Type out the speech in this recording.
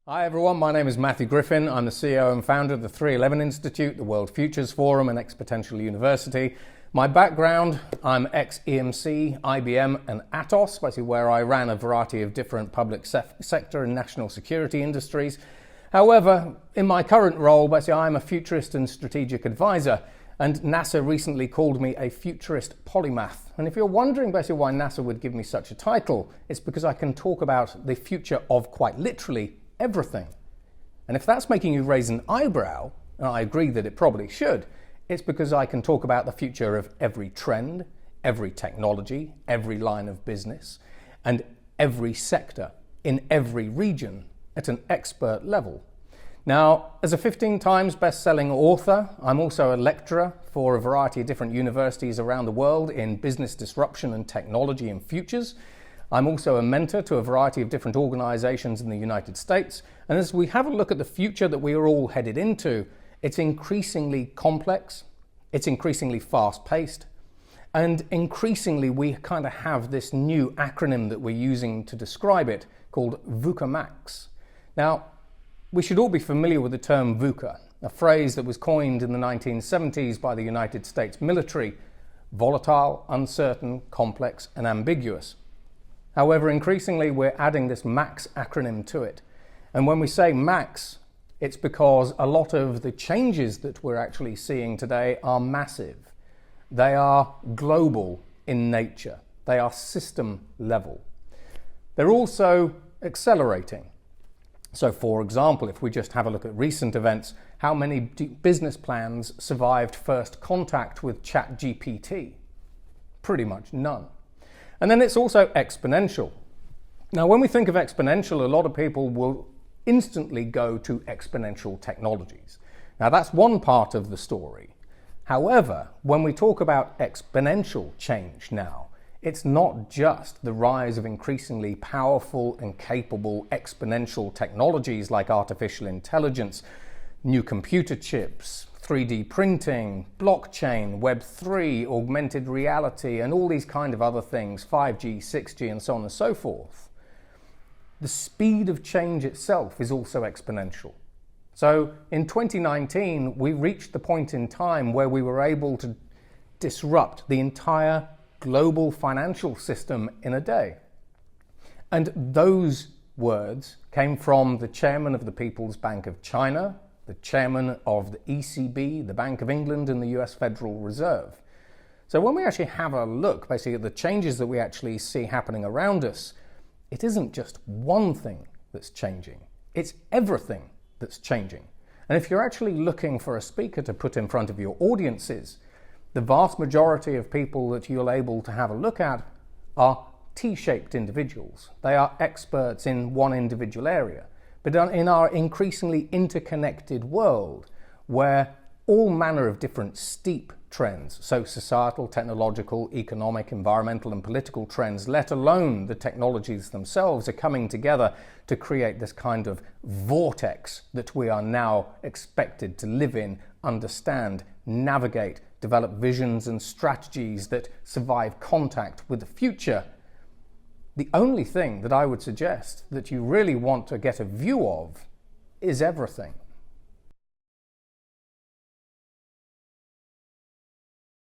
Hi everyone, my name is Matthew Griffin. I'm the CEO and founder of the 311 Institute, the World Futures Forum and Exponential University. My background, I'm ex-EMC, IBM and Atos, basically where I ran a variety of different public sector and national security industries. However, in my current role, basically I'm a futurist and strategic advisor, and NASA recently called me a futurist polymath. And if you're wondering basically why NASA would give me such a title, it's because I can talk about the future of quite literally everything. And if that's making you raise an eyebrow, and I agree that it probably should, it's because I can talk about the future of every trend, every technology, every line of business, and every sector in every region at an expert level. Now, as a 15 times best-selling author, I'm also a lecturer for a variety of different universities around the world in business disruption and technology and futures. I'm also a mentor to a variety of different organizations in the United States. And as we have a look at the future that we are all headed into, it's increasingly complex, it's increasingly fast-paced, and increasingly we kind of have this new acronym that we're using to describe it called VUCA Max. Now, we should all be familiar with the term VUCA, a phrase that was coined in the 1970s by the United States military: volatile, uncertain, complex, and ambiguous. However, increasingly we're adding this MAX acronym to it. And when we say MAX, it's because a lot of the changes that we're actually seeing today are massive. They are global in nature. They are system level. They're also accelerating. So for example, if we just have a look at recent events, how many business plans survived first contact with ChatGPT? Pretty much none. And then it's also exponential. Now, when we think of exponential, a lot of people will instantly go to exponential technologies. Now, that's one part of the story. However, when we talk about exponential change now, it's not just the rise of increasingly powerful and capable exponential technologies like artificial intelligence, new computer chips, 3D printing, blockchain, Web3, augmented reality, and all these kind of other things, 5G, 6G, and so on and so forth. The speed of change itself is also exponential. So in 2019, we reached the point in time where we were able to disrupt the entire global financial system in a day. And those words came from the chairman of the People's Bank of China, the chairman of the ECB, the Bank of England, and the US Federal Reserve. So when we actually have a look basically at the changes that we actually see happening around us, it isn't just one thing that's changing, it's everything that's changing. And if you're actually looking for a speaker to put in front of your audiences, the vast majority of people that you're able to have a look at are T-shaped individuals. They are experts in one individual area. But in our increasingly interconnected world, where all manner of different steep trends, so societal, technological, economic, environmental, and political trends, let alone the technologies themselves, are coming together to create this kind of vortex that we are now expected to live in, understand, navigate, develop visions and strategies that survive contact with the future. The only thing that I would suggest that you really want to get a view of is everything.